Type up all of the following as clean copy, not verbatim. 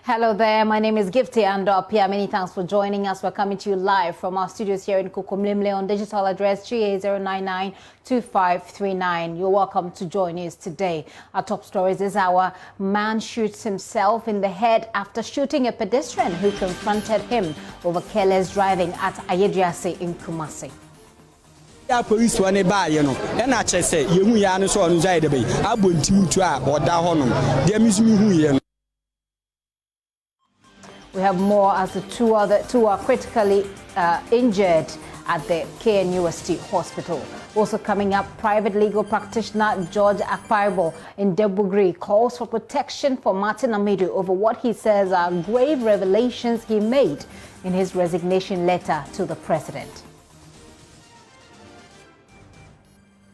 Hello there, my name is Gifty Andopia. Many thanks for joining us. We're coming to you live from our studios here in Kukumlimle on digital address 3809925539. You're welcome to join us today. Our top stories this hour: man shoots himself in the head after shooting a pedestrian who confronted him over careless driving at Ayeduase in Nkrumah. Police one by and I say, you are so on the way. I went to or down. There is me who. We have more as the two are critically injured at the KNUST hospital. Also coming up, private legal practitioner George Akpaibo in Debugri calls for protection for Martin Amidu over what he says are grave revelations he made in his resignation letter to the president.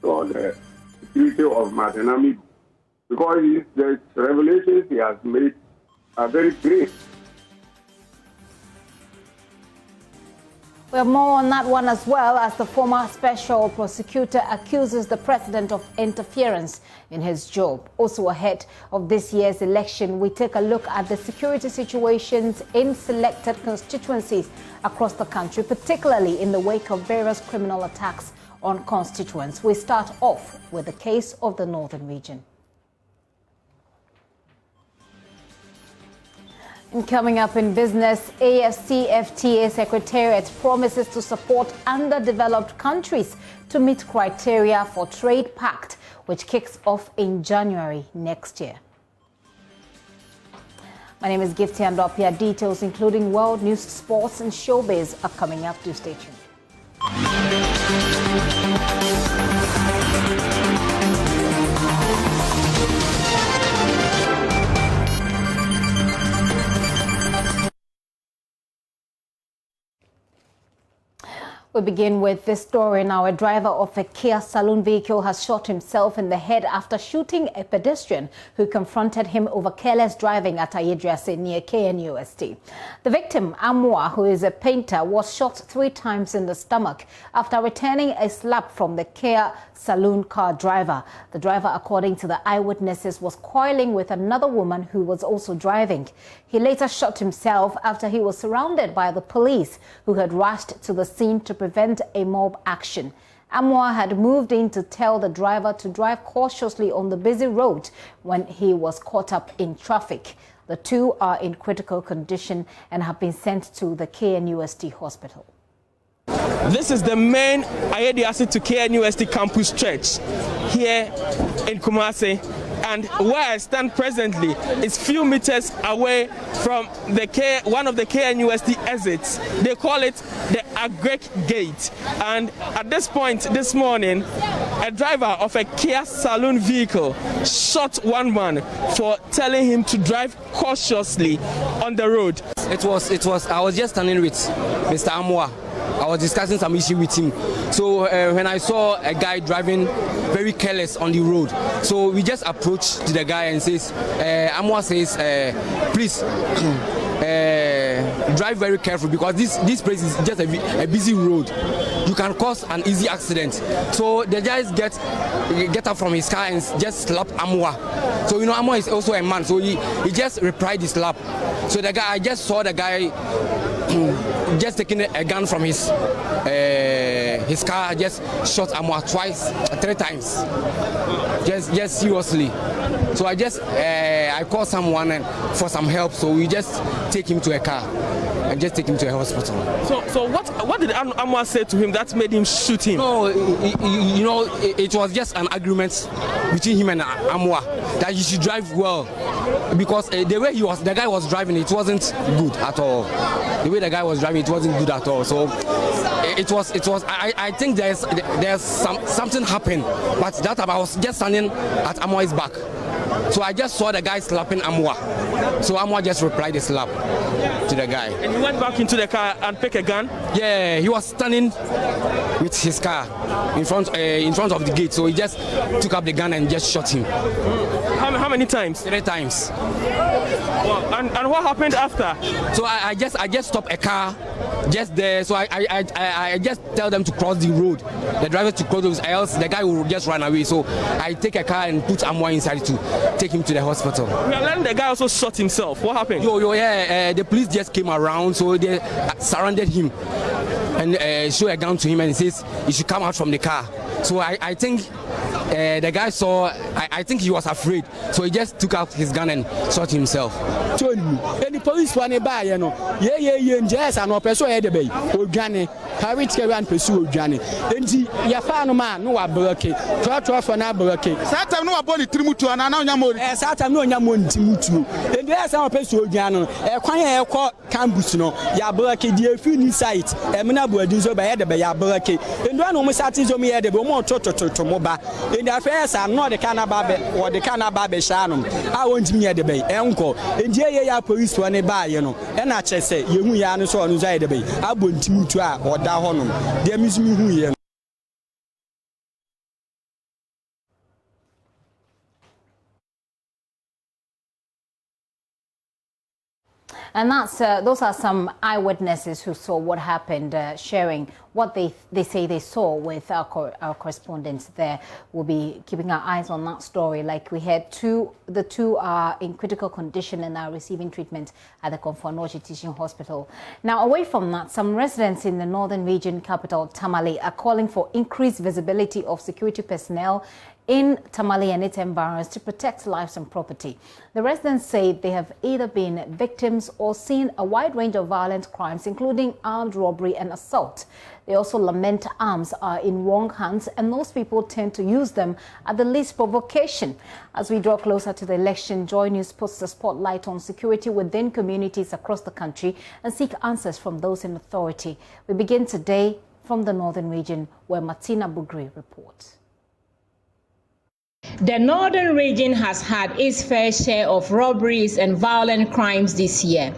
So the security of Martin Amidu, because the revelations he has made are very grave. We have more on that one as well, as the former special prosecutor accuses the president of interference in his job. Also ahead of this year's election, we take a look at the security situations in selected constituencies across the country, particularly in the wake of various criminal attacks on constituents. We start off with the case of the northern region. And coming up in business, AFCFTA Secretariat promises to support underdeveloped countries to meet criteria for trade pact, which kicks off in January next year. My name is Gifty Andopia. Details including world news, sports and showbiz are coming up. Do stay tuned. We begin with this story now. A driver of a Kia saloon vehicle has shot himself in the head after shooting a pedestrian who confronted him over careless driving at Ayeduase near KNUST. The victim, Amoah, who is a painter, was shot 3 times in the stomach after returning a slap from the Kia saloon car driver. The driver, according to the eyewitnesses, was quarreling with another woman who was also driving. He later shot himself after he was surrounded by the police, who had rushed to the scene to prevent a mob action. Amoah had moved in to tell the driver to drive cautiously on the busy road when he was caught up in traffic. The two are in critical condition and have been sent to the KNUST hospital. This is the main Ayeduase to KNUST campus church here in Kumasi, and where I stand presently is few meters away from one of the KNUST exits. They call it the Agrek Gate. And at this point this morning, a driver of a Kia saloon vehicle shot one man for telling him to drive cautiously on the road. I was just standing with Mr. Amoah. I was discussing some issue with him. So when I saw a guy driving very careless on the road, so we just approached to the guy and says, Amoah says, please drive very careful, because this place is just a busy road. You can cause an easy accident. So the guy get up from his car and just slap Amoah. So Amoah is also a man, so he just replied the slap. So the guy, I just saw the guy just taking a gun from his car, just shot Amoah 3 times, just seriously. So I called someone for some help, so we just take him to a car and just take him to a hospital. So what did Amoah say to him that made him shoot him? No, it was just an agreement between him and Amoah that he should drive well, because the way the guy was driving, it wasn't good at all. The way the guy was driving, it wasn't good at all. So it was. I think there's something happened, but that time I was just standing at Amoah's back, so I just saw the guy slapping Amoah. So Amoah just replied the slap to the guy. And he went back into the car and picked a gun? Yeah, he was standing with his car in front of the gate, so he just took up the gun and just shot him. How many times? 3 times. Wow. And what happened after? So I just stopped a car just there. So I just tell them to cross the road, the driver to cross the road, else the guy will just run away. So I take a car and put Amoah inside to take him to the hospital. We are learning the guy also shot himself. What happened? Yeah, the police just came around, so they surrounded him and showed a gun to him and says he should come out from the car. So I think the guy saw, I think he was afraid, so he just took out his gun and shot himself. And the police one by yes, and no person had a bay, or Johnny, Harry and pursue Johnny. And you found a man, no, I block it, try to offer an abroke. Satan no aboli trimutu and now Satan no yamun timutu. And there's our person, Jano, a quiet campus, no, Yabrake, dear Fini site, and Menabu, Dinzo by Edda by Yabrake, and one almost satisfied at the more to Moba. In the affairs, I'm not the Canababe or the Canababe Shannon. I want me at the bay, uncle, and ya police one by, and I just say, you are so on the bay. I wouldn't mutua or Dahonum. There is me who. And those are some eyewitnesses who saw what happened, sharing what they say they saw with our correspondents there. We'll be keeping our eyes on that story. Like we had the two are in critical condition and are receiving treatment at the Komfo Teaching Hospital. Now, away from that, some residents in the northern region capital, Tamale, are calling for increased visibility of security personnel in Tamale and its environs to protect lives and property. The residents say they have either been victims or seen a wide range of violent crimes, including armed robbery and assault. They also lament arms are in wrong hands and those people tend to use them at the least provocation. As we draw closer to the election, Joy News puts the spotlight on security within communities across the country and seek answers from those in authority. We begin today from the northern region, where Martina Bugri reports. The northern region has had its fair share of robberies and violent crimes this year.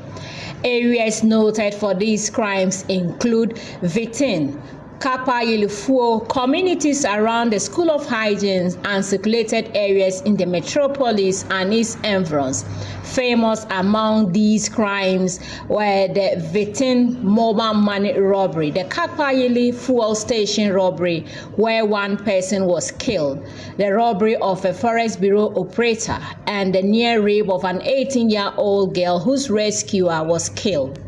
Areas noted for these crimes include Vitin, Kapa Yilifuo, communities around the School of Hygiene and circulated areas in the metropolis and its environs. Famous among these crimes were the Vitin mobile money robbery, the Kapa Yili fuel station robbery, where one person was killed, the robbery of a Forest Bureau operator, and the near rape of an 18-year-old girl whose rescuer was killed.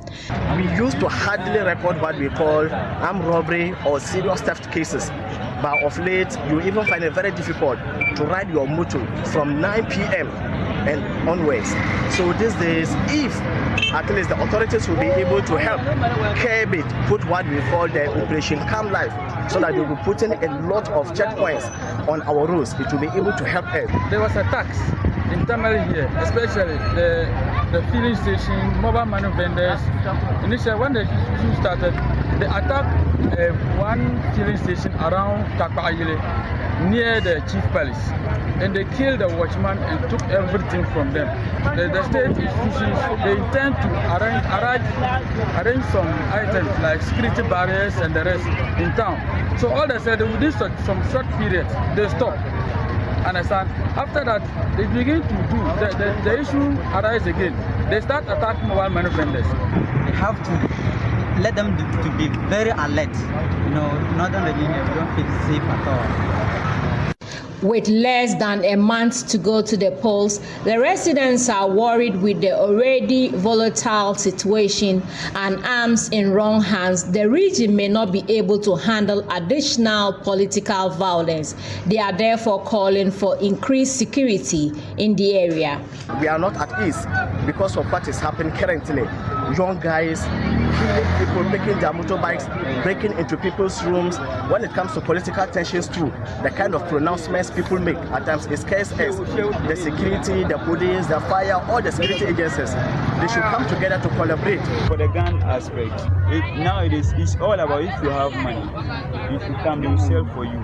We used to hardly record what we call armed robbery or serious theft cases. But of late, you even find it very difficult to ride your motor from 9 p.m. and onwards. So these days, if at least the authorities will be able to help curb it, put what we call the Operation Calm Life, so that we will be putting a lot of checkpoints on our roads, it will be able to help us. There was a tax in Tamale here, especially the filling station, mobile money vendors. Initially, when the issue started, they attacked one filling station around Takpaayile, near the chief palace, and they killed the watchman and took everything from them. The state institutions, they intend to arrange some items like security barriers and the rest in town. So all they said, within some short period, they stopped. Understand? After that, they begin to do the issue arise again. They start attacking mobile money vendors. We have to let them to be very alert. Northern Virginia, we don't feel safe at all. With less than a month to go to the polls, the residents are worried with the already volatile situation and arms in wrong hands. The region may not be able to handle additional political violence. They are therefore calling for increased security in the area. We are not at ease because of what is happening currently. Young guys killing people, making their motorbikes, breaking into people's rooms. When it comes to political tensions too, the kind of pronouncements people make at times it scares us. The security, the police, the fire, all the security agencies, they should come together to collaborate. For the gun aspect, it's all about if you have money. If you come, they will sell for you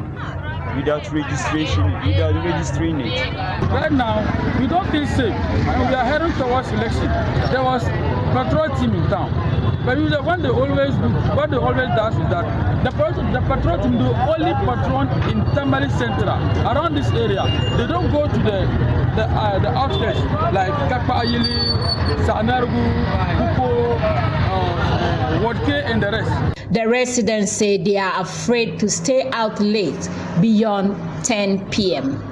without registration, without registering it. Right now, we don't feel safe. We are heading towards election. There was patrol team in town. But what they always do is that the patrol team do only patrol in Tamale Central, around this area. They don't go to the outskirts like Kakpaayili, Sanargu, Kupo, Wodke and the rest. The residents say they are afraid to stay out late beyond 10 p.m.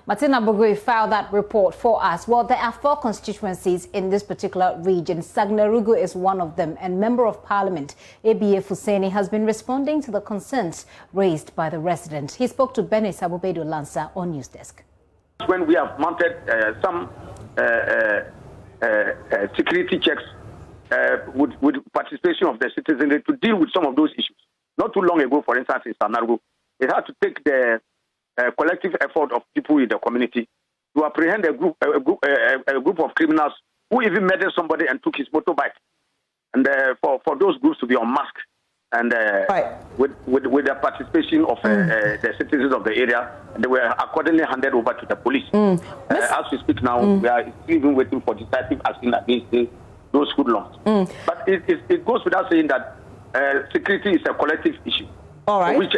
Martina Bugui filed that report for us. Well, there are 4 constituencies in this particular region. Sagnarugu is one of them, and Member of Parliament Ayeduase Fuseni has been responding to the concerns raised by the resident. He spoke to Benny Sabubedu Lansa on News Desk. When we have mounted some security checks with participation of the citizenry to deal with some of those issues. Not too long ago, for instance, in Sagnarugu, it had to take the collective effort of people in the community to apprehend a group of criminals who even murdered somebody and took his motorbike, and for those groups to be unmasked, and with the participation of the citizens of the area, they were accordingly handed over to the police. As we speak now, we are even waiting for decisive action against those hoodlums. But it goes without saying that security is a collective issue. All right. Which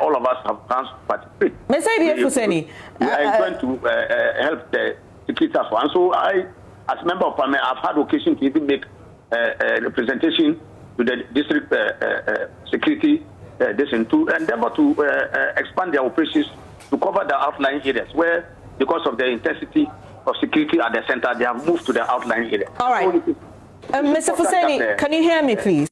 all of us have plans to participate. Ms. Ayeduase Fuseni, we are going to help the security as well. And so I, as member of parliament, I've had occasion to even make a representation to the district security to endeavor to expand their operations to cover the outlying areas where, because of the intensity of security at the center, they have moved to the outlying areas. All right. Mr. Fuseni, can you hear me, please?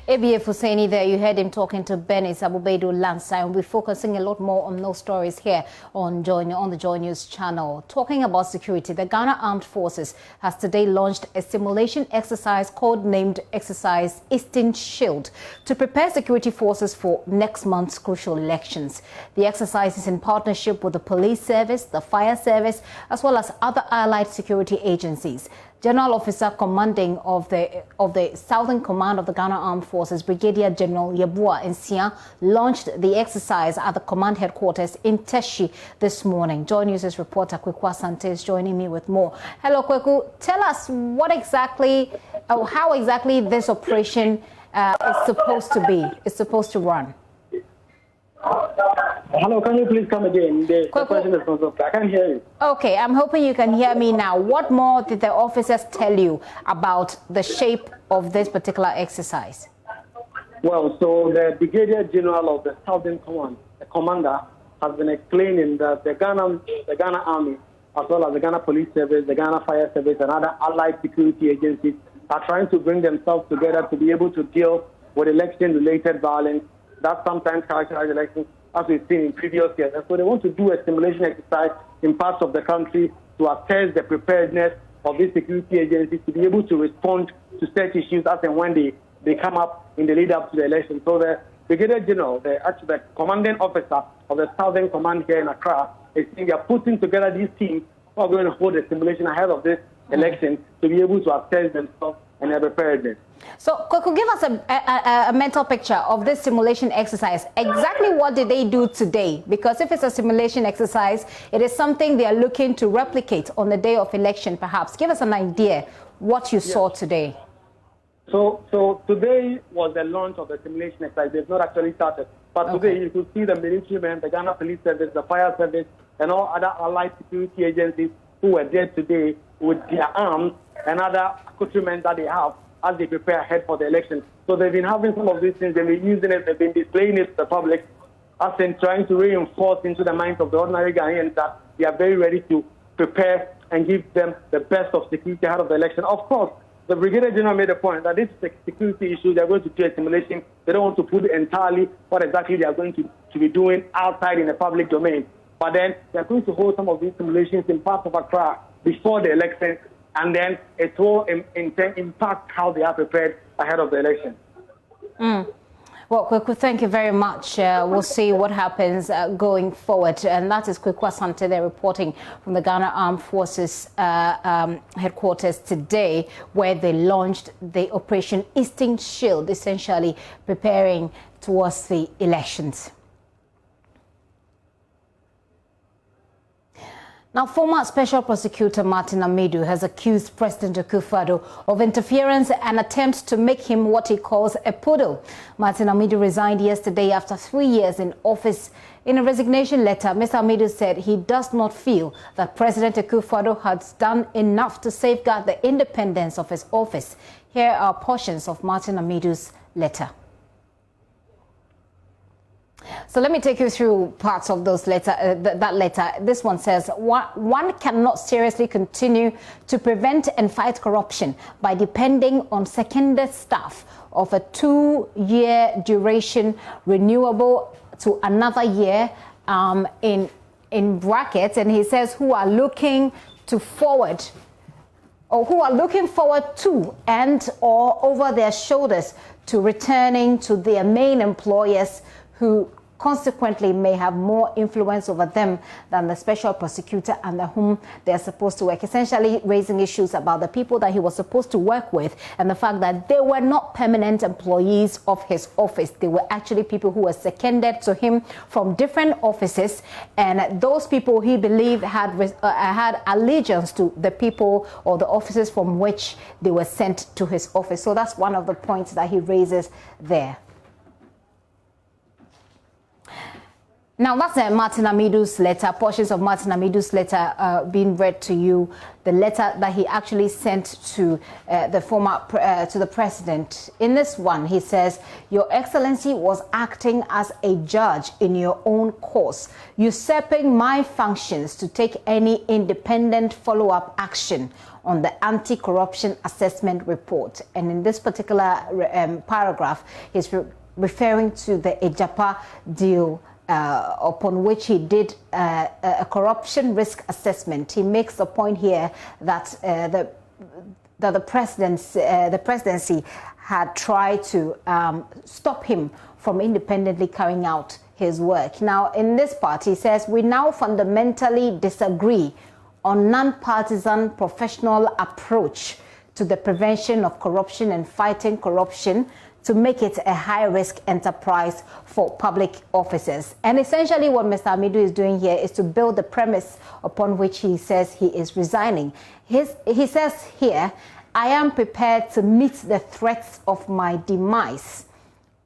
Ayeduase Fuseni there, you heard him talking to Benny Sabubedu Lansa, and we're focusing a lot more on those stories here on the Joy News channel. Talking about security, the Ghana Armed Forces has today launched a simulation exercise codenamed Exercise Eastern Shield to prepare security forces for next month's crucial elections. The exercise is in partnership with the police service, the fire service, as well as other allied security agencies. General Officer Commanding of the Southern Command of the Ghana Armed Forces, Brigadier General Yeboah Nsia, launched the exercise at the command headquarters in Teshi this morning. Joy News' reporter Kweku Asante is joining me with more. Hello, Kweku. Tell us how exactly this operation is supposed to run. Hello, can you please come again? The question is not okay. I can't hear you. Okay, I'm hoping you can hear me now. What more did the officers tell you about the shape of this particular exercise? Well, so the Brigadier General of the Southern Command, the commander, has been explaining that the Ghana Army, as well as the Ghana Police Service, the Ghana Fire Service, and other allied security agencies are trying to bring themselves together to be able to deal with election-related violence that sometimes characterize elections, as we've seen in previous years. And so they want to do a simulation exercise in parts of the country to assess the preparedness of these security agencies to be able to respond to such issues as and when they come up in the lead up to the election. So the Brigadier General, the commanding officer of the Southern Command here in Accra, is saying they are putting together these teams who are going to hold a simulation ahead of this election to be able to assess themselves and their preparedness. So, Kweku, give us a mental picture of this simulation exercise. Exactly what did they do today? Because if it's a simulation exercise, it is something they are looking to replicate on the day of election, perhaps. Give us an idea what you saw today. So today was the launch of the simulation exercise. They've not actually started. But today you could see the military men, the Ghana Police Service, the Fire Service, and all other allied security agencies who were there today with their arms and other accoutrements that they have as they prepare ahead for the election. So they've been having some of these things, they've been using it, they've been displaying it to the public, as in trying to reinforce into the minds of the ordinary Ghanaians that they are very ready to prepare and give them the best of security ahead of the election. Of course, the Brigadier General made a point that this is a security issue. They're going to do a simulation. They don't want to put entirely what exactly they are going to be doing outside in the public domain. But then they're going to hold some of these simulations in parts of Accra before the election, and then it will impact how they are prepared ahead of the election. Well, Kweku, thank you very much. We'll see what happens going forward. And that is Kweku Asante there reporting from the Ghana Armed Forces headquarters today, where they launched the Operation Eastern Shield, essentially preparing towards the elections. Now, former Special Prosecutor Martin Ayeduase has accused President Akufo-Addo of interference and attempts to make him what he calls a poodle. Martin Ayeduase resigned yesterday after 3 years in office. In a resignation letter, Mr. Ayeduase said he does not feel that President Akufo-Addo has done enough to safeguard the independence of his office. Here are portions of Martin Ayeduase's letter. So let me take you through parts of those that letter. This one says, one cannot seriously continue to prevent and fight corruption by depending on seconded staff of a 2-year duration renewable to another year in brackets. And he says who are looking forward to and or over their shoulders to returning to their main employers, who consequently may have more influence over them than the special prosecutor under whom they are supposed to work, essentially raising issues about the people that he was supposed to work with and the fact that they were not permanent employees of his office. They were actually people who were seconded to him from different offices, and those people he believed had allegiance to the people or the offices from which they were sent to his office. So that's one of the points that he raises there. Now, that's Martin Ayeduase's letter, portions of Martin Ayeduase's letter being read to you, the letter that he actually sent to the president. In this one, he says, Your Excellency was acting as a judge in your own cause, usurping my functions to take any independent follow-up action on the anti-corruption assessment report. And in this particular paragraph, he's referring to the Ejapa deal, upon which he did a corruption risk assessment. He makes the point here that the presidency had tried to stop him from independently carrying out his work. Now, in this part, he says, we now fundamentally disagree on non-partisan professional approach to the prevention of corruption and fighting corruption to make it a high-risk enterprise for public officers. And essentially what Mr. Ayeduase is doing here is to build the premise upon which he says he is resigning. He says here, I am prepared to meet the threats of my demise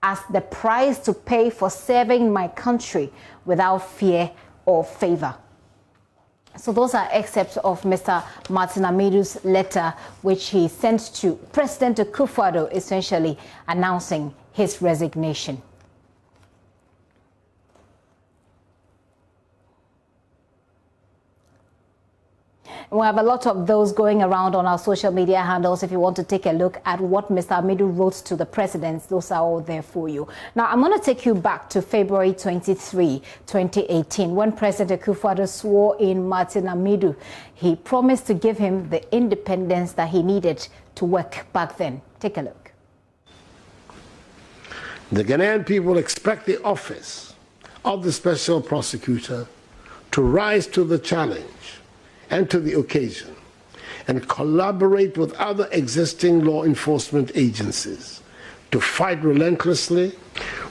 as the price to pay for serving my country without fear or favor. So those are excerpts of Mr. Martin Ayeduase's letter, which he sent to President Akufo-Addo, essentially announcing his resignation. We have a lot of those going around on our social media handles. If you want to take a look at what Mr. Ayeduase wrote to the president, those are all there for you. Now, I'm going to take you back to February 23, 2018, when President Akufo-Addo swore in Martin Ayeduase. He promised to give him the independence that he needed to work back then. Take a look. The Ghanaian people expect the office of the special prosecutor to rise to the challenge and to the occasion, and collaborate with other existing law enforcement agencies to fight relentlessly.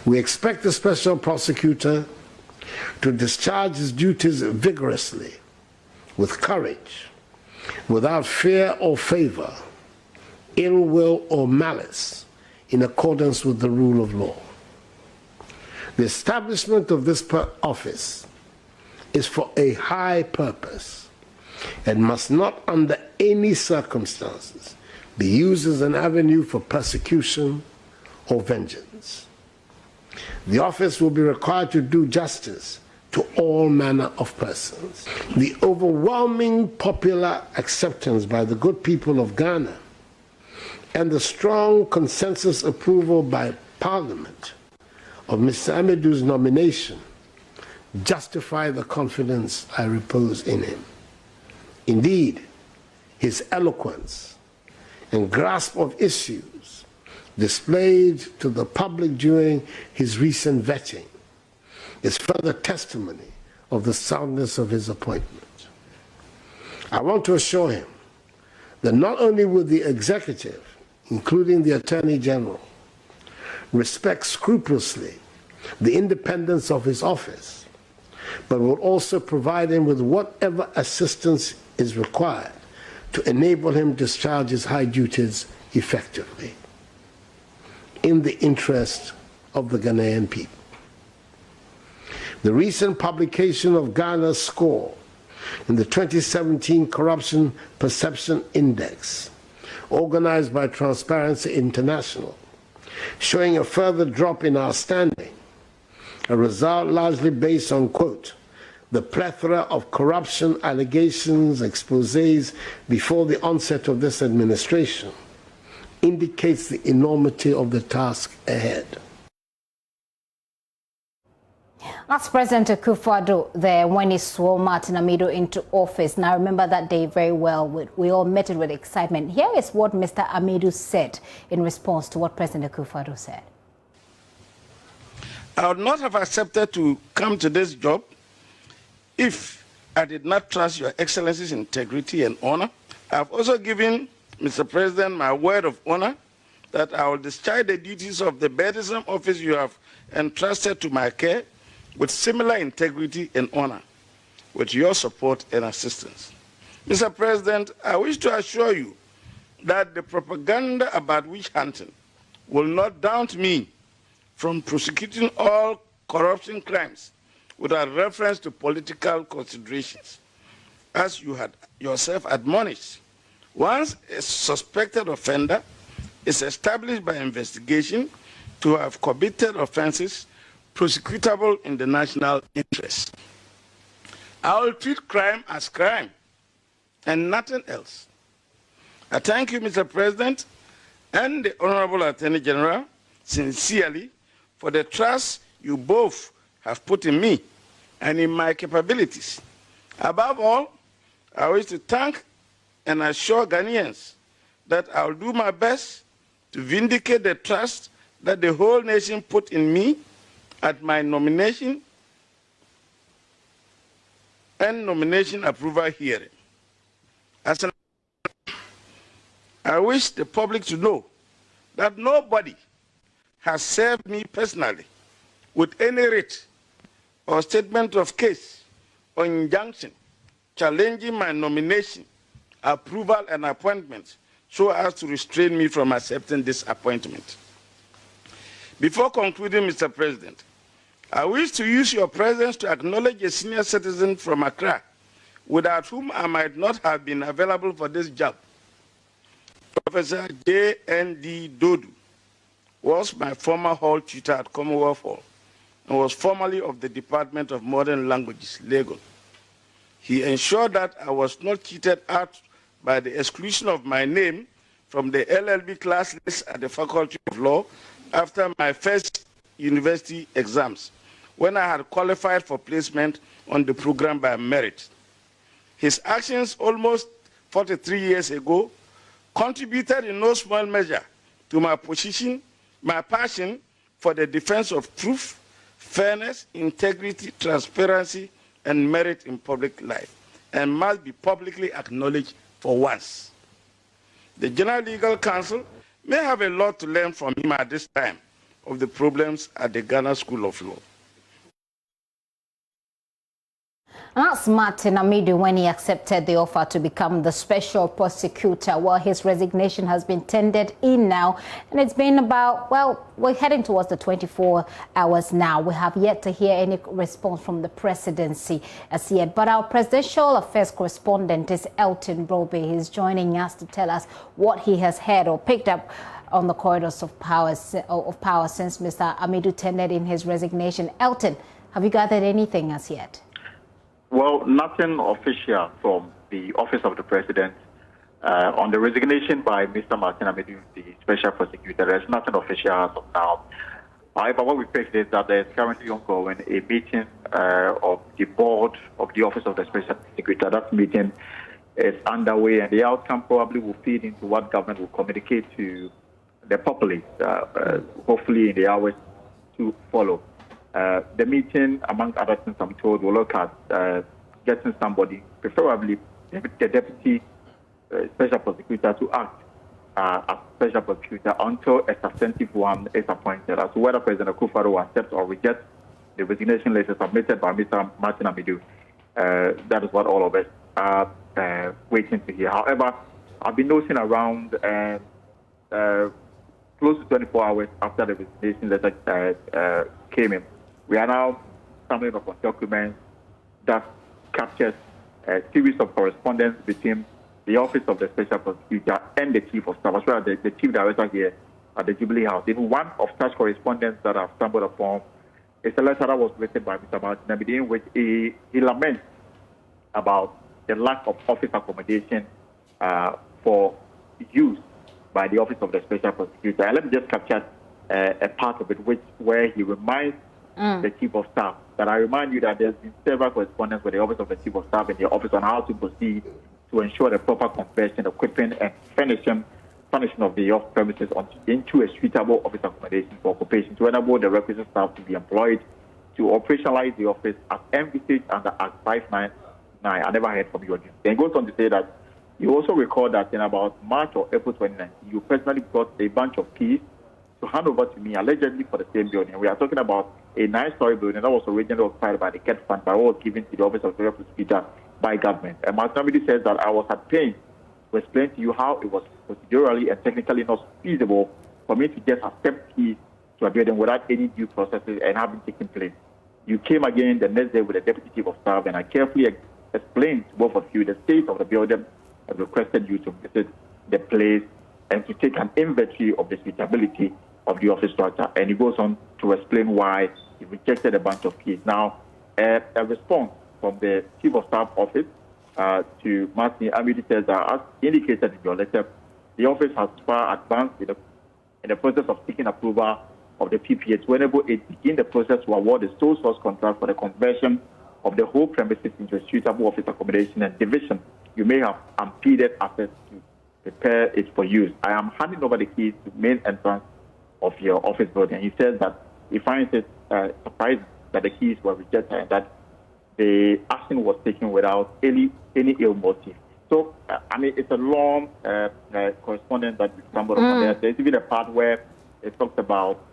We expect the special prosecutor to discharge his duties vigorously, with courage, without fear or favor, ill will or malice, in accordance with the rule of law. The establishment of this office is for a high purpose and must not under any circumstances be used as an avenue for persecution or vengeance. The office will be required to do justice to all manner of persons. The overwhelming popular acceptance by the good people of Ghana and the strong consensus approval by Parliament of Mr. Ayeduase's nomination justify the confidence I repose in him. Indeed, his eloquence and grasp of issues displayed to the public during his recent vetting is further testimony of the soundness of his appointment. I want to assure him that not only will the executive, including the Attorney General, respect scrupulously the independence of his office, but will also provide him with whatever assistance is required to enable him to discharge his high duties effectively in the interest of the Ghanaian people. The recent publication of Ghana's score in the 2017 Corruption Perception Index, organized by Transparency International, showing a further drop in our standing, a result largely based on, quote, the plethora of corruption allegations, exposés before the onset of this administration, indicates the enormity of the task ahead. As President Akufo-Addo there when he swore Martin Amido into office. Now, I remember that day very well. We all met it with excitement. Here is what Mr. Amido said in response to what President Akufo-Addo said. I would not have accepted to come to this job if I did not trust Your Excellency's integrity and honor. I have also given Mr. President my word of honor that I will discharge the duties of the burdensome office you have entrusted to my care with similar integrity and honor, with your support and assistance. Mr. President, I wish to assure you that the propaganda about witch hunting will not daunt me from prosecuting all corruption crimes without reference to political considerations. As you had yourself admonished, once a suspected offender is established by investigation to have committed offenses prosecutable in the national interest, I will treat crime as crime and nothing else. I thank you, Mr. President, and the Honorable Attorney General sincerely for the trust you both have put in me and in my capabilities. Above all, I wish to thank and assure Ghanaians that I will do my best to vindicate the trust that the whole nation put in me at my nomination and nomination approval hearing. I wish the public to know that nobody has served me personally with any writ or statement of case or injunction challenging my nomination, approval, and appointment so as to restrain me from accepting this appointment. Before concluding, Mr. President, I wish to use your presence to acknowledge a senior citizen from Accra, without whom I might not have been available for this job. Professor J.N.D. Dodu was my former hall tutor at Commonwealth Hall and was formerly of the Department of Modern Languages, Lagos. He ensured that I was not cheated out by the exclusion of my name from the LLB class list at the Faculty of Law after my first university exams, when I had qualified for placement on the program by merit. His actions almost 43 years ago contributed in no small measure to my passion for the defense of truth, fairness, integrity, transparency, and merit in public life, and must be publicly acknowledged for once. The General Legal Counsel may have a lot to learn from him at this time of the problems at the Ghana School of Law. And that's Martin Amido when he accepted the offer to become the special prosecutor. Well, his resignation has been tendered in now, and it's been about, well, we're heading towards the 24 hours now. We have yet to hear any response from the presidency as yet. But our presidential affairs correspondent is Elton Broby. He's joining us to tell us what he has heard or picked up on the corridors of power since Mr. Amido tendered in his resignation. Elton, have you gathered anything as yet? Well, nothing official from the Office of the President on the resignation by Mr. Martin Amido, the Special Prosecutor. There's nothing official as of now. However, what we picked is that there's currently ongoing a meeting of the board of the Office of the Special Prosecutor. That meeting is underway, and the outcome probably will feed into what government will communicate to the populace, hopefully in the hours to follow. The meeting, among other things, I'm told, will look at getting somebody, preferably the deputy special prosecutor, to act as special prosecutor until a substantive one is appointed. As to whether President Akufo-Addo will accept or reject the resignation letter submitted by Mr. Martin Amidu. That is what all of us are waiting to hear. However, I've been noticing around close to 24 hours after the resignation letter came in, we are now coming up with documents that captures a series of correspondence between the Office of the Special Prosecutor and the Chief of Staff, as well as the Chief Director here at the Jubilee House. Even one of such correspondence that I've stumbled upon is a letter that was written by Mr. Martin Amidu, in which he laments about the lack of office accommodation for use by the Office of the Special Prosecutor. And let me just capture a part of it, where he reminds the Chief of Staff that I remind you that there's been several correspondence with the Office of the Chief of Staff and the Office on how to proceed to ensure the proper conversion, equipping, and furnishing of the off-premises into a suitable office accommodation for occupation to enable the requisite staff to be employed to operationalize the office as envisaged under Act 599. I never heard from you again. Then goes on to say that you also recall that in about March or April 2019, you personally brought a bunch of keys to hand over to me, allegedly for the same building. We are talking about a 9-story building that was originally occupied by the KET fund, but was given to the Office of the Prosecutor by government. And Martin Amidu says that I was at pain to explain to you how it was procedurally and technically not feasible for me to just accept keys to a building without any due processes and having taken place. You came again the next day with the Deputy Chief of Staff, and I carefully explained to both of you the state of the building and requested you to visit the place and to take an inventory of the suitability of the office structure. And he goes on to explain why he rejected a bunch of keys. Now, a response from the Chief of Staff office to Martin Amidu says that, as indicated in your letter, the office has far advanced in the process of seeking approval of the PPA to enable it to begin the process to award the sole source contract for the conversion of the whole premises into a suitable office accommodation and division. You may have impeded access to prepare it for use. I am handing over the keys to the main entrance of your office building. He says that he finds it surprising that the keys were rejected and that the action was taken without any ill motive. So, I mean, it's a long correspondence that we stumbled upon there. There's even a part where it talks about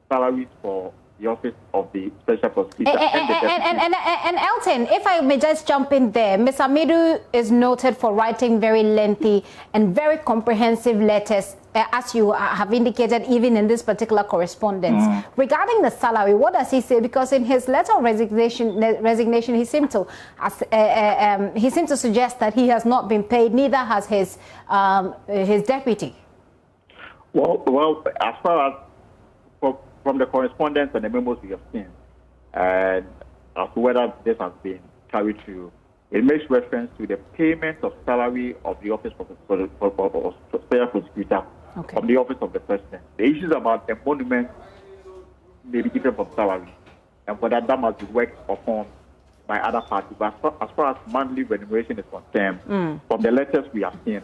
salaries for the Office of the Special Prosecutor and Elton, if I may just jump in there, Ms. Amidu is noted for writing very lengthy and very comprehensive letters, as you have indicated even in this particular correspondence. Regarding the salary, what does he say? Because in his letter of resignation, he seemed to suggest that he has not been paid, neither has his deputy. Well, as far as from the correspondence and the memos we have seen, and as to whether this has been carried through, it makes reference to the payment of salary of the Office of the Special Prosecutor from the Office of the President. The issues about the monument may be different from salary, and for that must be worked upon by other parties. But as far as monthly remuneration is concerned, from the letters we have seen,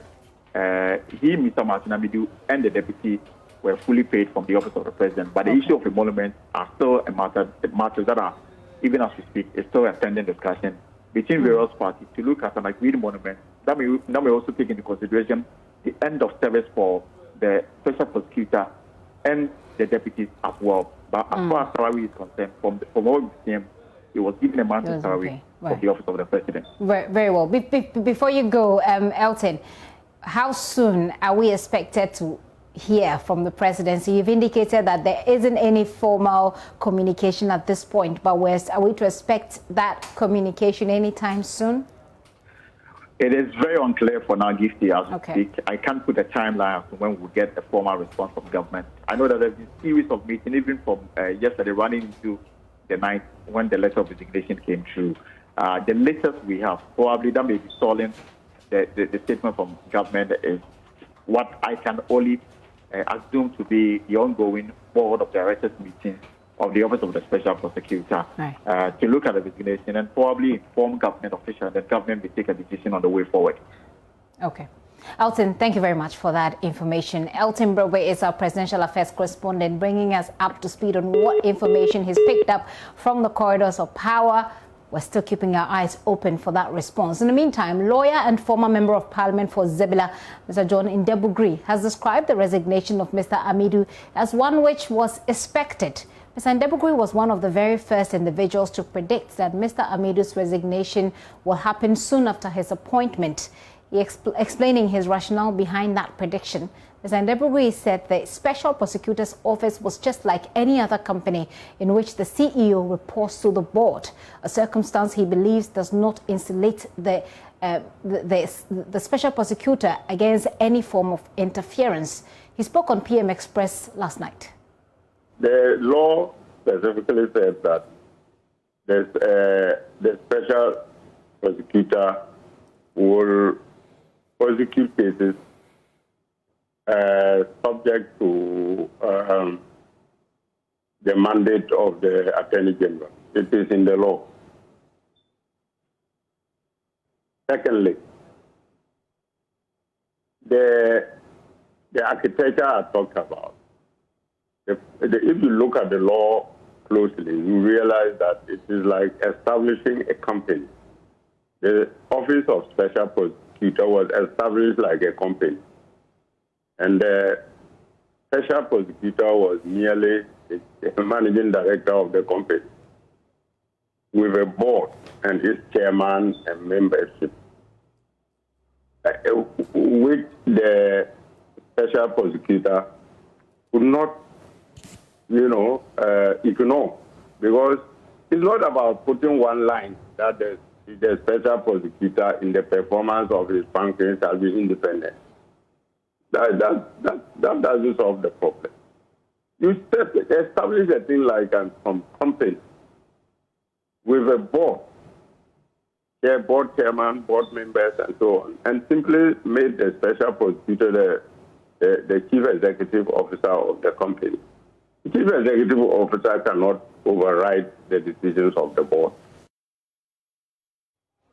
Mr. Martin Amidu, and the deputy were fully paid from the Office of the President. But the issue of emoluments are still a matter that are, even as we speak, is still a pending discussion between various parties to look at an agreed monument that may also take into consideration the end of service for the Special Prosecutor and the deputies as well. But as far as salary is concerned, from what we've seen, it was given a monthly salary from the Office of the President. Very well. Before you go, Elton, how soon are we expected to hear from the presidency? You've indicated that there isn't any formal communication at this point, but are we to expect that communication anytime soon? It is very unclear for now, Gifty, as we speak. I can't put a timeline as to when we'll get a formal response from government. I know that there's been a series of meetings, even from yesterday running into the night when the letter of resignation came through. The latest we have, probably that may be stalling the statement from government, is what I can only assume to be the ongoing board of directors meeting of the Office of the Special Prosecutor to look at the resignation and probably inform government officials that government will take a decision on the way forward. Okay. Elton, thank you very much for that information. Elton Brobe is our presidential affairs correspondent, bringing us up to speed on what information he's picked up from the corridors of power We're still keeping our eyes open for that response. In the meantime, lawyer and former member of parliament for Zebila, Mr. John Ndebugri, has described the resignation of Mr. Amedu as one which was expected. Mr. Ndebugri was one of the very first individuals to predict that Mr. Amedu's resignation will happen soon after his appointment. He explaining his rationale behind that prediction. Mr. Ndebugri said the Special Prosecutor's Office was just like any other company in which the CEO reports to the board, a circumstance he believes does not insulate the Special Prosecutor against any form of interference. He spoke on PM Express last night. The law specifically said that the Special Prosecutor will prosecute cases subject to the mandate of the Attorney General. It is in the law. Secondly, the architecture I talked about, if you look at the law closely, you realize that it is like establishing a company. The Office of Special Prosecutor was established like a company. And the Special Prosecutor was merely the managing director of the company with a board and its chairman and membership, which the Special Prosecutor could not, ignore, because it's not about putting one line that the Special Prosecutor in the performance of his function shall be independent. That doesn't solve the problem. You establish a thing like a company with a board, board chairman, board members, and so on, and simply made the Special Prosecutor the chief executive officer of the company. The chief executive officer cannot override the decisions of the board.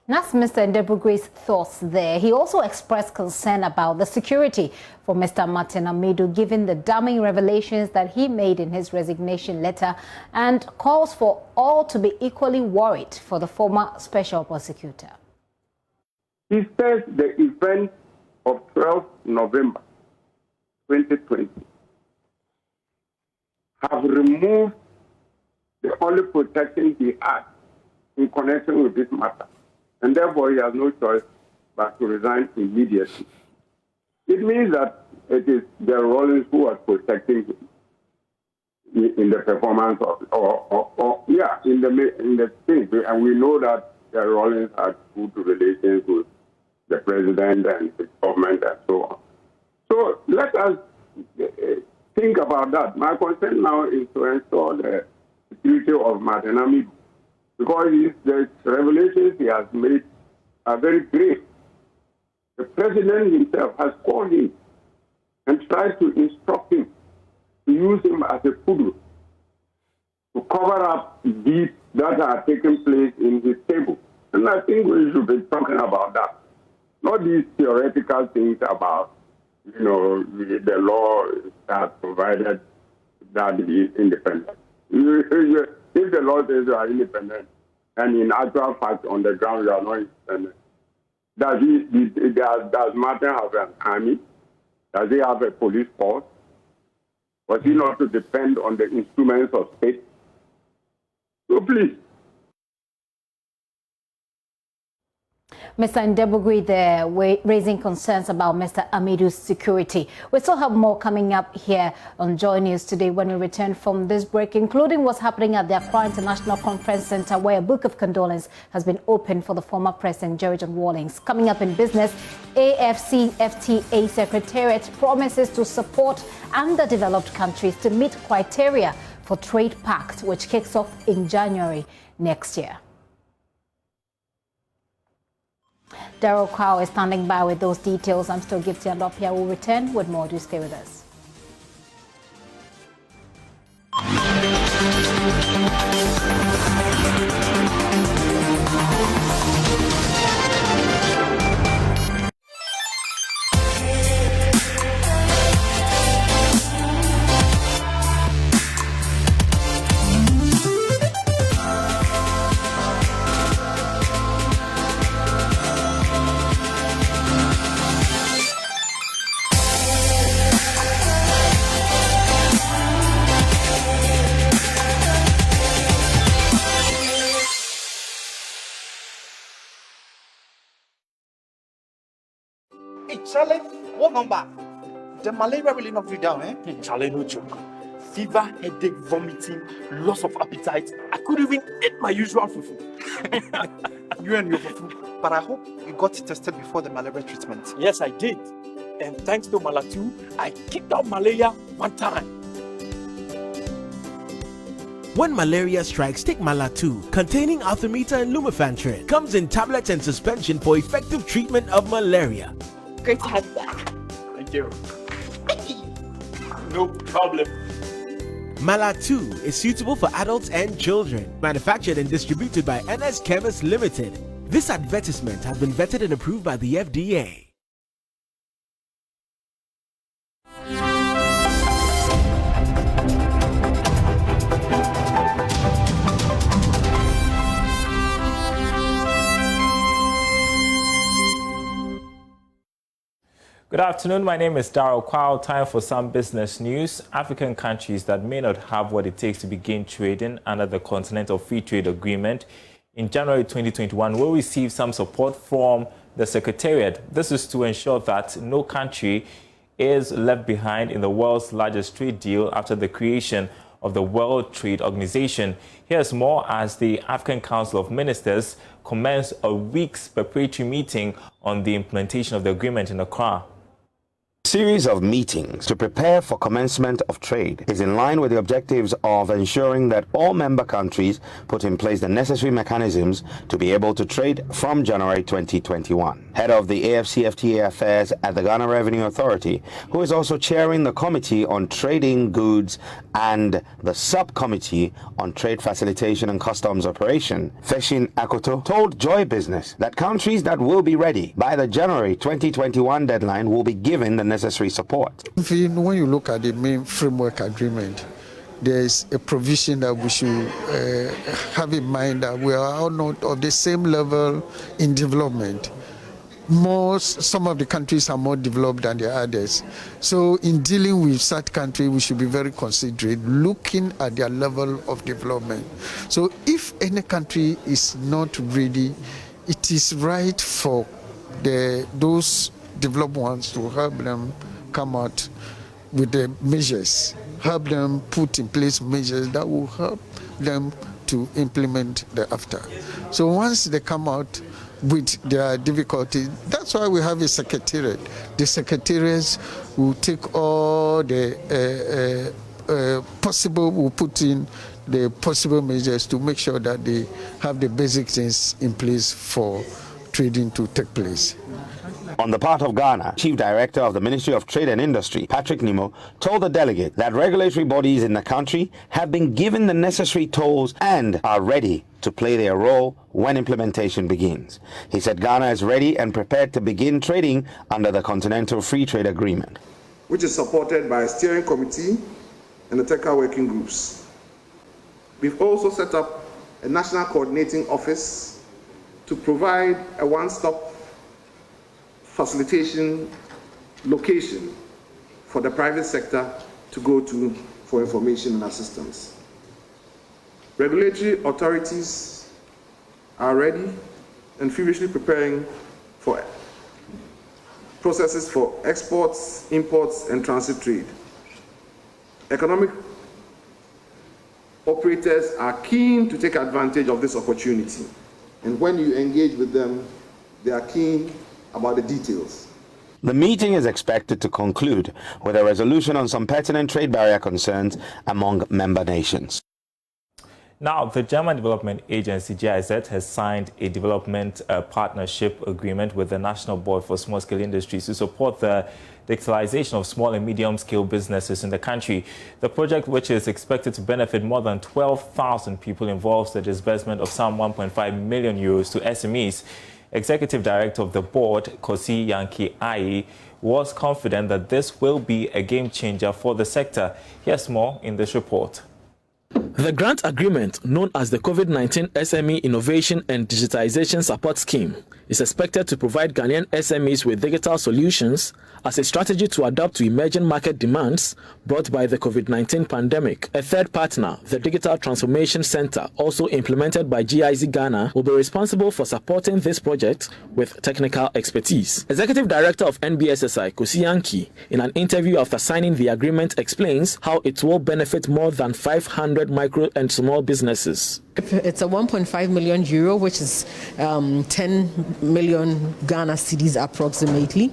That's Mr. Ndebugri's thoughts there. He also expressed concern about the security for Mr. Martin Amedu, given the damning revelations that he made in his resignation letter, and calls for all to be equally worried for the former Special Prosecutor. He says the event of 12 November 2020 have removed the only protection he had in connection with this matter. And therefore, he has no choice but to resign immediately. It means that it is the Rollins who are protecting him in the performance of, in the thing. And we know that the Rollins had good relations with the president and the government and so on. So let us think about that. My concern now is to ensure the security of Martin Amedu, because the revelations he has made are very grave. The president himself has called him and tried to instruct him to use him as a poodle to cover up deeds that are taking place in his table. And I think we should be talking about that. Not these theoretical things about, the law has provided that he is independent. If the law says you are independent, and in actual fact on the ground you are not independent, does Martin have an army? Does he have a police force? Was he not to depend on the instruments of state? So please. Mr. Ndebugri there raising concerns about Mr. Amedu's security. We still have more coming up here on Joy News today when we return from this break, including what's happening at the Accra International Conference Center, where a book of condolence has been opened for the former President Jerry John Rawlings. Coming up in business, AFCFTA Secretariat promises to support underdeveloped countries to meet criteria for Trade Pact, which kicks off in January next year. Daryl Crow is standing by with those details. I'm still Gifty Andopia. We'll return with more. Do stay with us. Charlie, what number? The malaria really knocked you down, eh? Charlie, no joke. Fever, headache, vomiting, loss of appetite. I couldn't even eat my usual fufu. You and your fufu. But I hope you got tested before the malaria treatment. Yes, I did. And thanks to Malatu, I kicked out malaria one time. When malaria strikes, take Malatu, containing artemether and lumefantrine. Comes in tablets and suspension for effective treatment of malaria. Great to have you back. Thank you. No problem. Malatu is suitable for adults and children. Manufactured and distributed by NS Chemist Limited. This advertisement has been vetted and approved by the FDA. Good afternoon, my name is Darryl Kwao. Time for some business news. African countries that may not have what it takes to begin trading under the Continental Free Trade Agreement in January 2021 will receive some support from the Secretariat. This is to ensure that no country is left behind in the world's largest trade deal after the creation of the World Trade Organization. Here's more as the African Council of Ministers commenced a week's preparatory meeting on the implementation of the agreement in Accra. Series of meetings to prepare for commencement of trade is in line with the objectives of ensuring that all member countries put in place the necessary mechanisms to be able to trade from January 2021. Head of the AFCFTA affairs at the Ghana Revenue Authority, who is also chairing the Committee on Trading Goods and the Subcommittee on Trade Facilitation and Customs Operation, Feshin Akoto, told Joy Business that countries that will be ready by the January 2021 deadline will be given the necessary support. When you look at the main framework agreement, there is a provision that we should have in mind that we are all not of the same level in development. Some of the countries are more developed than the others. So in dealing with such countries, we should be very considerate, looking at their level of development. So if any country is not ready, it is right for those developed ones to help them come out with the measures, help them put in place measures that will help them to implement the after. So once they come out with their difficulties, that's why we have a secretariat. The secretariats will take all the will put in the possible measures to make sure that they have the basic things in place for trading to take place. On the part of Ghana, Chief Director of the Ministry of Trade and Industry, Patrick Nimo, told the delegate that regulatory bodies in the country have been given the necessary tools and are ready to play their role when implementation begins. He said Ghana is ready and prepared to begin trading under the Continental Free Trade Agreement, which is supported by a steering committee and the technical working groups. We've also set up a national coordinating office to provide a one-stop facilitation location for the private sector to go to for information and assistance. Regulatory authorities are ready and feverishly preparing for processes for exports, imports, and transit trade. Economic operators are keen to take advantage of this opportunity, and when you engage with them, they are keen about the details. The meeting is expected to conclude with a resolution on some pertinent trade barrier concerns among member nations. Now, the German Development Agency, GIZ, has signed a development partnership agreement with the National Board for Small-Scale Industries to support the digitalization of small and medium-scale businesses in the country. The project, which is expected to benefit more than 12,000 people, involves the disbursement of some 1.5 million euros to SMEs. Executive Director of the board, Kosi Yankee Aye, was confident that this will be a game changer for the sector. Here's more in this report. The grant agreement, known as the COVID-19 SME Innovation and Digitization Support Scheme, is expected to provide Ghanaian SMEs with digital solutions as a strategy to adapt to emerging market demands brought by the COVID-19 pandemic. A third partner, the Digital Transformation Center, also implemented by GIZ Ghana, will be responsible for supporting this project with technical expertise. Executive Director of NBSSI, Kosi Yankee, in an interview after signing the agreement, explains how it will benefit more than 500 micro and small businesses. It's a 1.5 million euro, which is 10 million Ghana cedis approximately.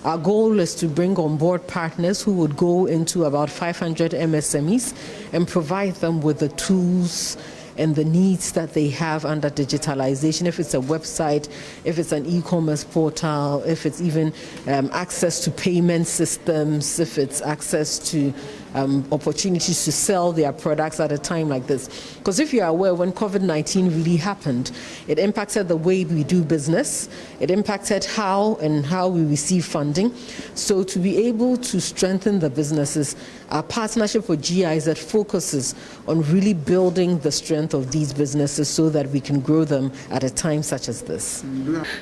Our goal is to bring on board partners who would go into about 500 MSMEs and provide them with the tools and the needs that they have under digitalization. If it's a website, if it's an e-commerce portal, if it's even access to payment systems, if it's access to opportunities to sell their products at a time like this. Because if you are aware, when COVID-19 really happened, it impacted the way we do business. It impacted how we receive funding. So to be able to strengthen the businesses, our partnership with GIZ focuses on really building the strength of these businesses so that we can grow them at a time such as this.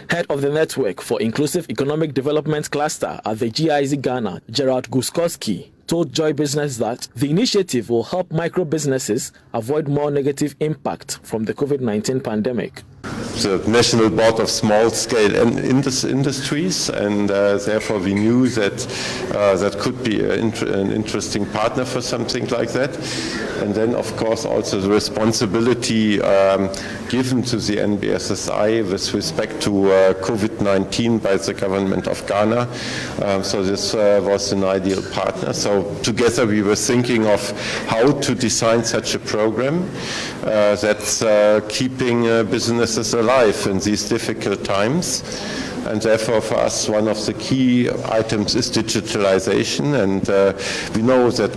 Head of the Network for Inclusive Economic Development Cluster at the GIZ Ghana, Gerald Guskowski, told Joy Business that the initiative will help micro businesses avoid more negative impact from the COVID-19 pandemic. The National Board of Small-Scale Industries, and therefore we knew that that could be an interesting partner for something like that. And then, of course, also the responsibility given to the NBSSI with respect to COVID-19 by the government of Ghana. So this was an ideal partner. So together we were thinking of how to design such a program that's keeping businesses alive in these difficult times. And therefore, for us, one of the key items is digitalization. And we know that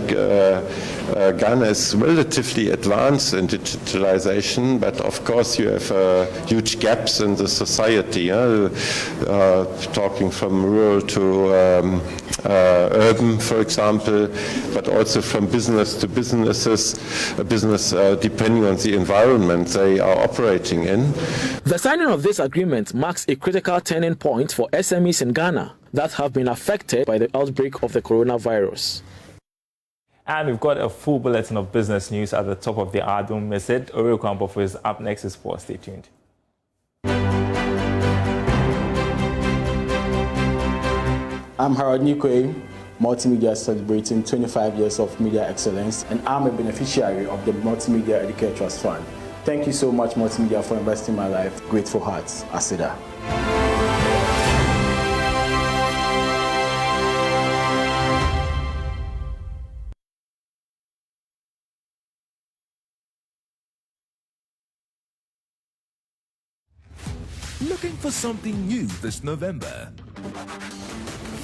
Ghana is relatively advanced in digitalization, but of course you have huge gaps in the society, talking from rural to urban, for example, but also from business to businesses, business depending on the environment they are operating in. The signing of this agreement marks a critical turning point for SMEs in Ghana that have been affected by the outbreak of the coronavirus. And we've got a full bulletin of business news at the top of the hour. Don't miss it. Oreo Kwampofo is up next in sports. Stay tuned. I'm Harold Nikwe, Multimedia celebrating 25 years of media excellence, and I'm a beneficiary of the Multimedia Educate Trust Fund. Thank you so much, Multimedia, for investing in my life. Grateful hearts, Asida. Looking for something new this November?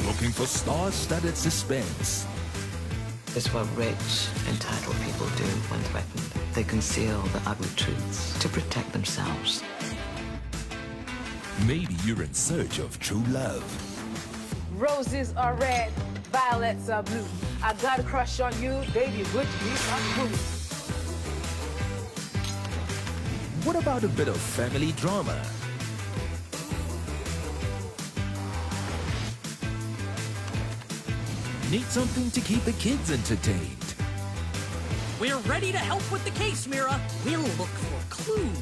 Looking for star-studded suspense? It's what rich, entitled people do when threatened. They conceal the ugly truths to protect themselves. Maybe you're in search of true love. Roses are red, violets are blue. I got a crush on you, baby, would you be my boo? What about a bit of family drama? Need something to keep the kids entertained? We're ready to help with the case, Mira. We'll look for clues.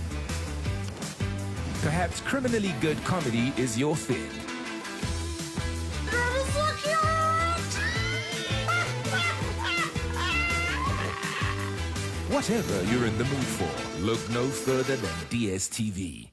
Perhaps criminally good comedy is your fit. That is so cute! Whatever you're in the mood for, look no further than DSTV.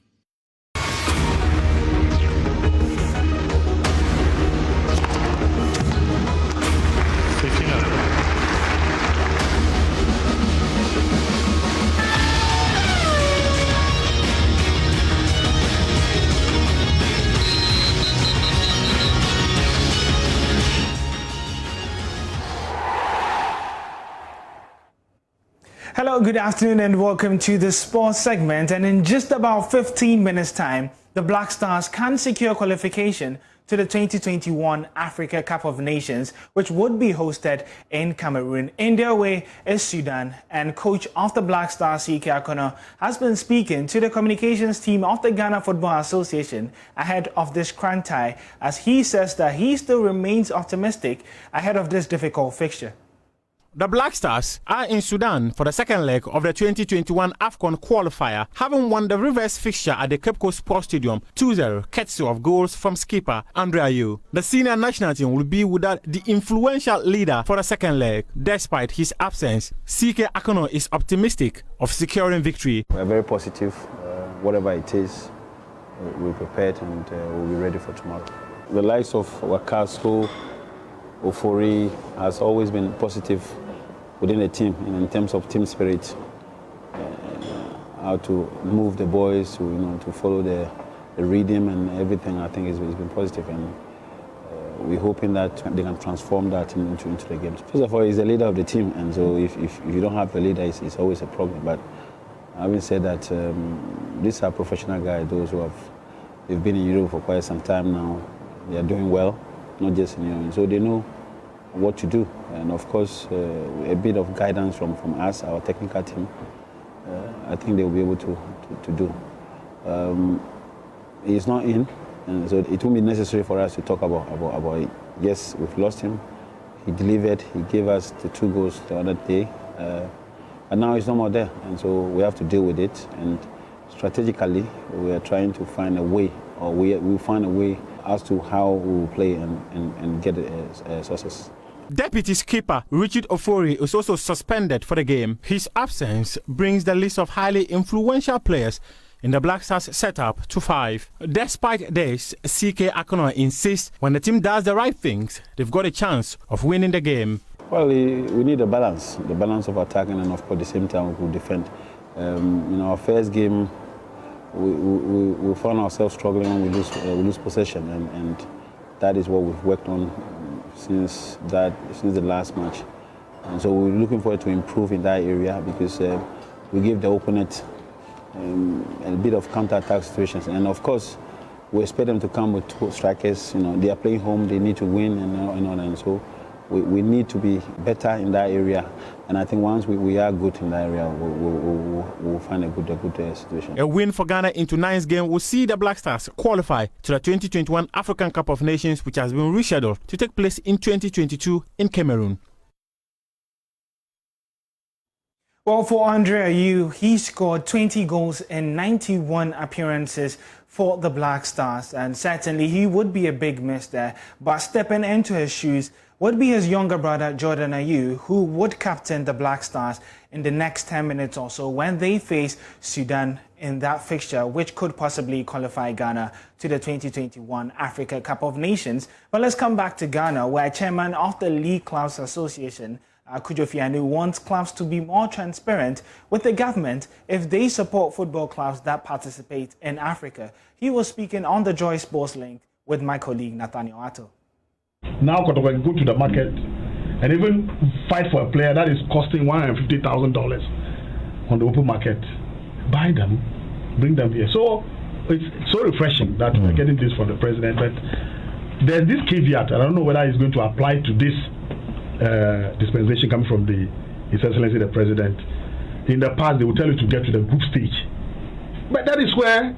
Hello, good afternoon and welcome to the sports segment. And in just about 15 minutes time, the Black Stars can secure qualification to the 2021 Africa Cup of Nations, which would be hosted in Cameroon. In their way is Sudan, and coach of the Black Stars, CK Akono, has been speaking to the communications team of the Ghana Football Association ahead of this grand tie, as he says that he still remains optimistic ahead of this difficult fixture. The Black Stars are in Sudan for the second leg of the 2021 AFCON qualifier, having won the reverse fixture at the Cape Coast Sports Stadium 2-0, courtesy of goals from skipper Andre Ayew. The senior national team will be without the influential leader for the second leg. Despite his absence, CK Akono is optimistic of securing victory. We are very positive. Whatever it is, we're prepared and we'll be ready for tomorrow. The likes of Wakaso, Ofori has always been positive within the team in terms of team spirit, how to move the boys, to follow the rhythm and everything. I think it's been positive, and we're hoping that they can transform that into the game. First of all, he's the leader of the team, and so if you don't have a leader, it's always a problem. But having said that, these are professional guys, those who they've been in Europe for quite some time now. They are doing well, not just in Europe, so they know what to do, and of course a bit of guidance from us, our technical team, I think they will be able to do. He's not in, and so it won't be necessary for us to talk about it. Yes, we've lost him. He delivered, he gave us the 2 goals the other day, and now he's no more there, and so we have to deal with it. And strategically, we are trying to find a way, or we'll find a way as to how we will play and get success. Deputy skipper Richard Ofori is also suspended for the game. His absence brings the list of highly influential players in the Black Stars setup to 5. Despite this, CK Akono insists when the team does the right things, they've got a chance of winning the game. Well, we need a balance of attacking and of course at the same time we will defend. In our first game, we found ourselves struggling when we lose possession, and that is what we've worked on since the last match. And so we're looking forward to improve in that area, because we give the opponent a bit of counter-attack situations, and of course we expect them to come with 2 strikers. They are playing home, they need to win, and so we need to be better in that area. And I think once we are good in that area, we'll find a good situation. A win for Ghana in tonight's game will see the Black Stars qualify to the 2021 African Cup of Nations, which has been rescheduled to take place in 2022 in Cameroon. Well, for Andre Ayew, he scored 20 goals in 91 appearances for the Black Stars, and certainly he would be a big miss there. But stepping into his shoes would be his younger brother, Jordan Ayew, who would captain the Black Stars in the next 10 minutes or so when they face Sudan in that fixture, which could possibly qualify Ghana to the 2021 Africa Cup of Nations. But let's come back to Ghana, where chairman of the League Clubs Association, Kujo Fianu, wants clubs to be more transparent with the government if they support football clubs that participate in Africa. He was speaking on the Joy Sports Link with my colleague Nathaniel Atto. Now we can go to the market and even fight for a player that is costing $150,000 on the open market. Buy them, bring them here. So it's so refreshing that we're getting this from the president. But there's this caveat. I don't know whether it's going to apply to this dispensation coming from His Excellency the President. In the past, they will tell you to get to the group stage, but that is where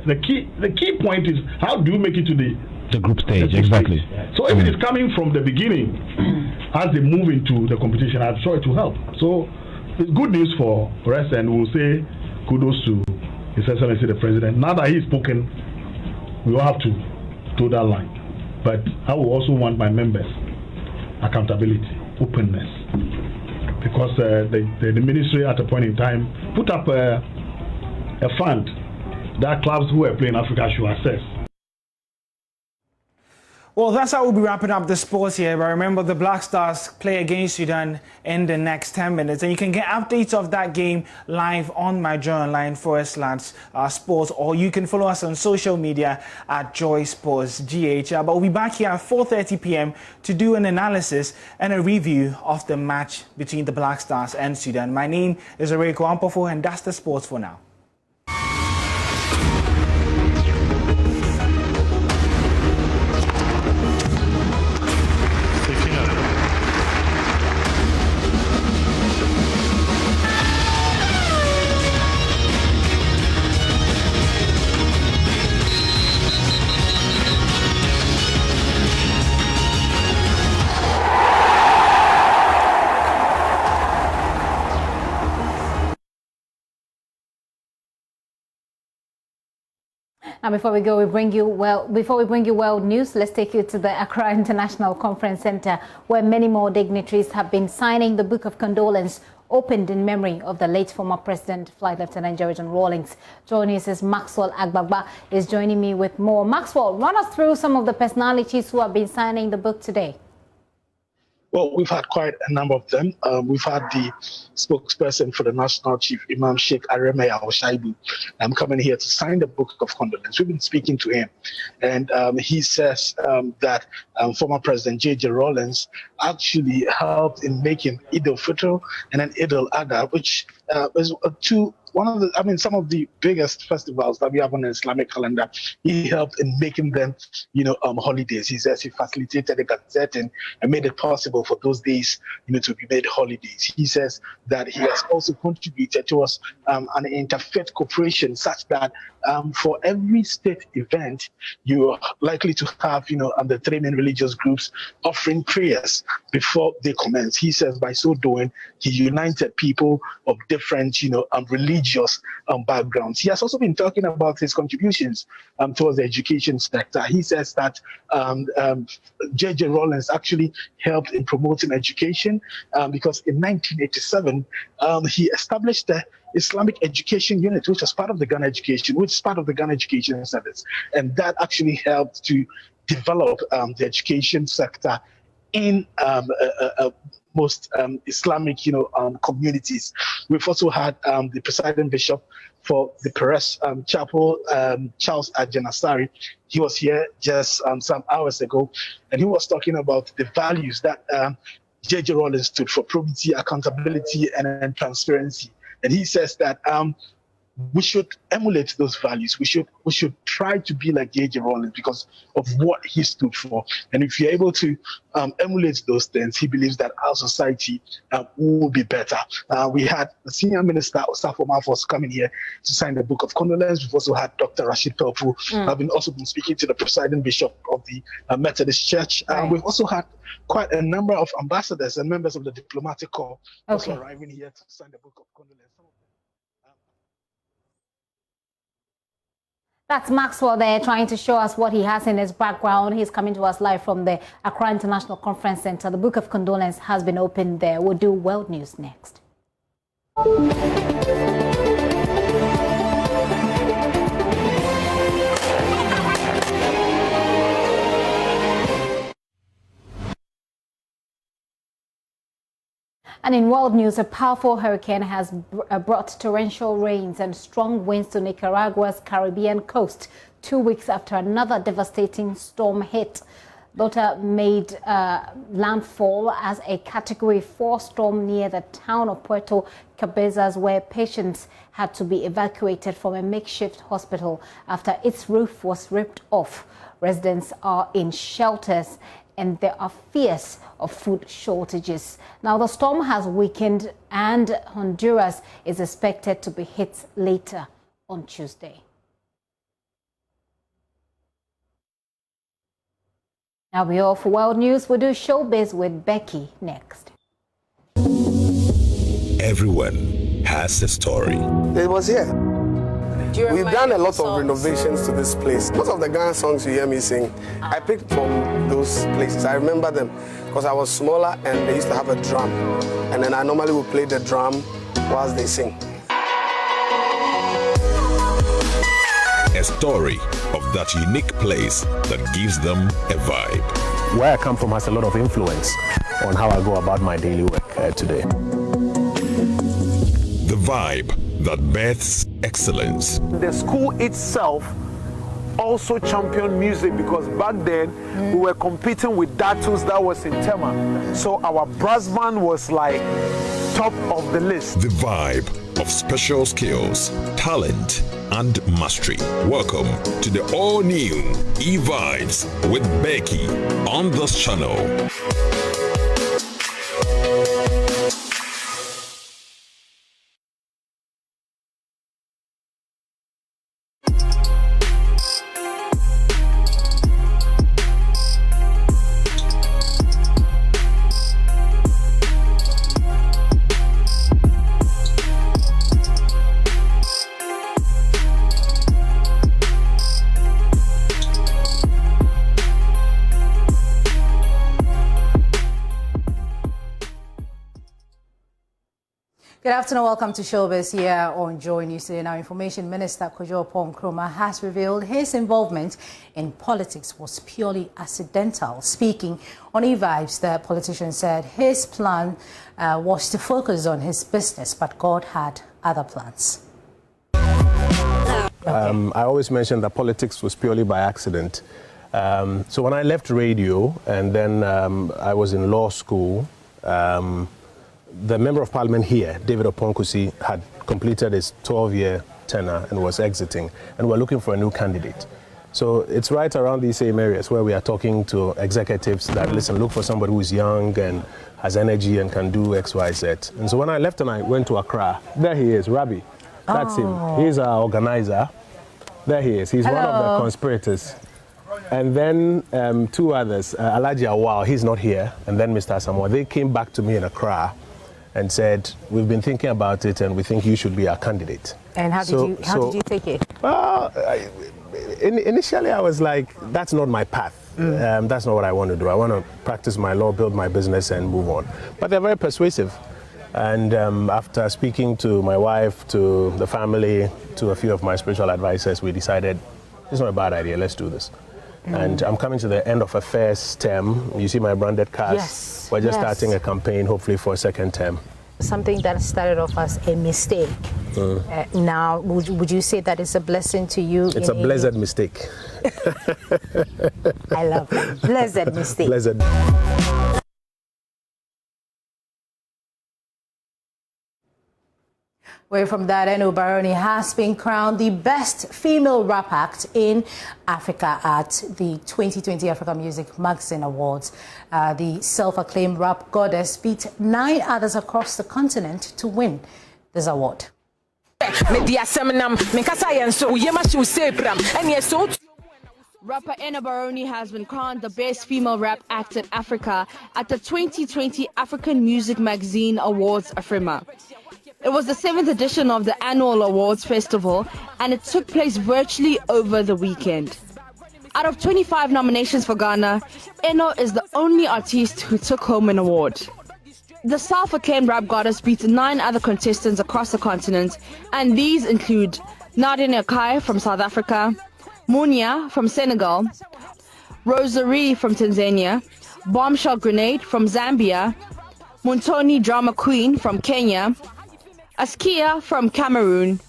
the key point is, how do you make it to the group stage? Exactly. So if it is coming from the beginning, as they move into the competition, I'm sure it will help. So it's good news for us, and we'll say kudos to His Excellency the President. Now that he's spoken, we will have to toe that line. But I will also want my members accountability, openness, because the ministry at a point in time put up a fund that clubs who are playing Africa should assess. Well, that's how we'll be wrapping up the sports here. But remember, the Black Stars play against Sudan in the next 10 minutes. And you can get updates of that game live on my Joy Online /sports, or you can follow us on social media at Joy Sports GH. But we'll be back here at 4:30 p.m. to do an analysis and a review of the match between the Black Stars and Sudan. My name is Oreko Ampofo, and that's the sports for now. Now, before we bring you world news, let's take you to the Accra International Conference Center, where many more dignitaries have been signing the Book of Condolence, opened in memory of the late former President, Flight Lieutenant Jerry Rawlings. Joining us is Maxwell Agbagba is joining me with more. Maxwell, run us through some of the personalities who have been signing the book today. Well, we've had quite a number of them. We've had the spokesperson for the National Chief Imam Sheikh Aremeya Oshaibu coming here to sign the Book of Condolence. We've been speaking to him, and he says that former President J.J. Rawlings actually helped in making Eid al-Fitr and then Eid al-Adha, which is some of the biggest festivals that we have on the Islamic calendar. He helped in making them, holidays. He says he facilitated the gazetting and made it possible for those days, to be made holidays. He says that he has also contributed towards an interfaith cooperation such that for every state event, you are likely to have, the three main religious groups offering prayers before they commence. He says by so doing, he united people of different, religious backgrounds. He has also been talking about his contributions towards the education sector. He says that J.J. Rawlings actually helped in promoting education because in 1987, he established the Islamic Education Unit, which was part of the Ghana Education Service. And that actually helped to develop the education sector in most Islamic, communities. We've also had the presiding bishop for the Perez Chapel, Charles Ajanasari. He was here just some hours ago, and he was talking about the values that J.J. Rawlings stood for: probity, accountability, and transparency. And he says that we should emulate those values. We should try to be like J.J. Rawlings because of what he stood for. And if you're able to emulate those things, he believes that our society will be better. We had the senior minister, Osafo Mafos, coming here to sign the Book of Condolence. We've also had Dr. Rashid Pelpu, also been speaking to the presiding bishop of the Methodist Church. We've also had quite a number of ambassadors and members of the diplomatic corps also arriving here to sign the Book of Condolence. That's Maxwell there trying to show us what he has in his background. He's coming to us live from the Accra International Conference Center. The Book of Condolence has been opened there. We'll do world news next. And in world news, a powerful hurricane has brought torrential rains and strong winds to Nicaragua's Caribbean coast 2 weeks after another devastating storm hit. Dota made landfall as a Category 4 storm near the town of Puerto Cabezas, where patients had to be evacuated from a makeshift hospital after its roof was ripped off. Residents are in shelters, and there are fears of food shortages. Now, the storm has weakened, and Honduras is expected to be hit later on Tuesday. Now we're off for world news. We'll do showbiz with Becky next. Everyone has a story. It was here. We've done a lot of renovations to this place. Most of the Ghana songs you hear me sing, I picked from those places. I remember them because I was smaller and they used to have a drum. And then I normally would play the drum whilst they sing. a story of that unique place that gives them a vibe. Where I come from has a lot of influence on how I go about my daily work today. The vibe that births excellence. The school itself also championed music because back then we were competing with Datus that was in Tema. So our brass band was like top of the list. The vibe of special skills, talent, and mastery. Welcome to the all-new E-Vibes with Becky on this channel. Good afternoon, welcome to Showbiz here on Joy News today. Now, Information Minister Nkrumah has revealed his involvement in politics was purely accidental. Speaking on E-Vibes, the politician said his plan was to focus on his business, but God had other plans. I always mention that politics was purely by accident. So when I left radio and then I was in law school, the Member of Parliament here, David Oponkusi, had completed his 12-year tenure and was exiting, and we're looking for a new candidate. So it's right around these same areas where we are talking to executives that, listen, look for somebody who's young and has energy and can do X, Y, Z. And so when I left and I went to Accra, there he is, Rabbi. That's him. He's our organizer. There he is. He's one of the conspirators. And then two others, Alhaji Ayeduase, he's not here, and then Mr. Amoah. They came back to me in Accra and said, we've been thinking about it and we think you should be our candidate. And how did you take it? Well, initially I was like, that's not my path. That's not what I want to do. I want to practice my law, build my business and move on. But they're very persuasive. And after speaking to my wife, to the family, to a few of my spiritual advisors, we decided, it's not a bad idea, let's do this. And I'm coming to the end of a first term. You see my branded cards. Yes. We're just starting a campaign, hopefully for a second term. Something that started off as a mistake. Now, would you say that it's a blessing to you? It's a blessed mistake. I love it. Blessed mistake. Blessed. Away from that, Eno Baroni has been crowned the best female rap act in Africa at the 2020 Africa Music Magazine Awards. The self-acclaimed rap goddess beat 9 others across the continent to win this award. Rapper Eno Baroni has been crowned the best female rap act in Africa at the 2020 African Music Magazine Awards Afrima. It was the 7th edition of the annual awards festival, and it took place virtually over the weekend. Out of 25 nominations for Ghana, Eno is the only artiste who took home an award. The self-acclaimed rap goddess beat 9 other contestants across the continent, and these include Nadia Nyakai from South Africa, Munia from Senegal, Rosary from Tanzania, Bombshell Grenade from Zambia, Muntoni Drama Queen from Kenya, Askia from Cameroon,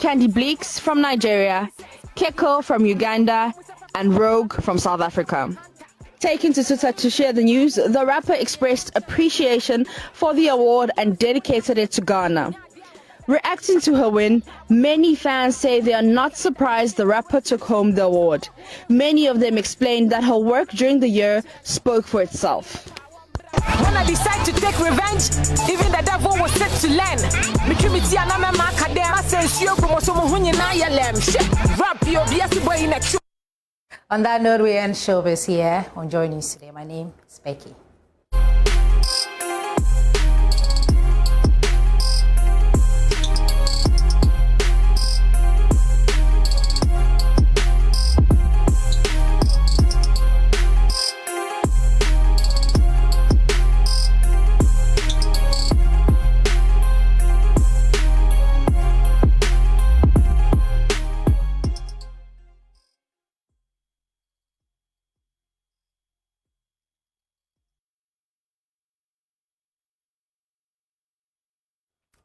Candy Bleaks from Nigeria, Keko from Uganda, and Rogue from South Africa. Taken to Twitter to share the news, the rapper expressed appreciation for the award and dedicated it to Ghana. Reacting to her win, many fans say they are not surprised the rapper took home the award. Many of them explained that her work during the year spoke for itself. When I decide to take revenge, even the devil was set to learn. On that note, we end Showbiz here on Joy News today. My name is Becky.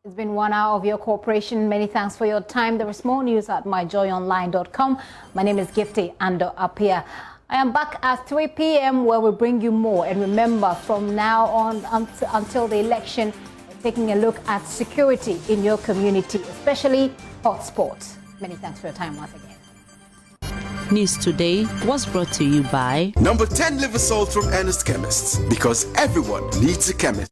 It's been 1 hour of your cooperation. Many thanks for your time. There is more news at myjoyonline.com. My name is Gifty Ando Apia. I am back at 3 p.m. where we bring you more. And remember, from now on until the election, we're taking a look at security in your community, especially hotspots. Many thanks for your time once again. News Today was brought to you by Number 10 liver salt from KNUST Chemists, because everyone needs a chemist.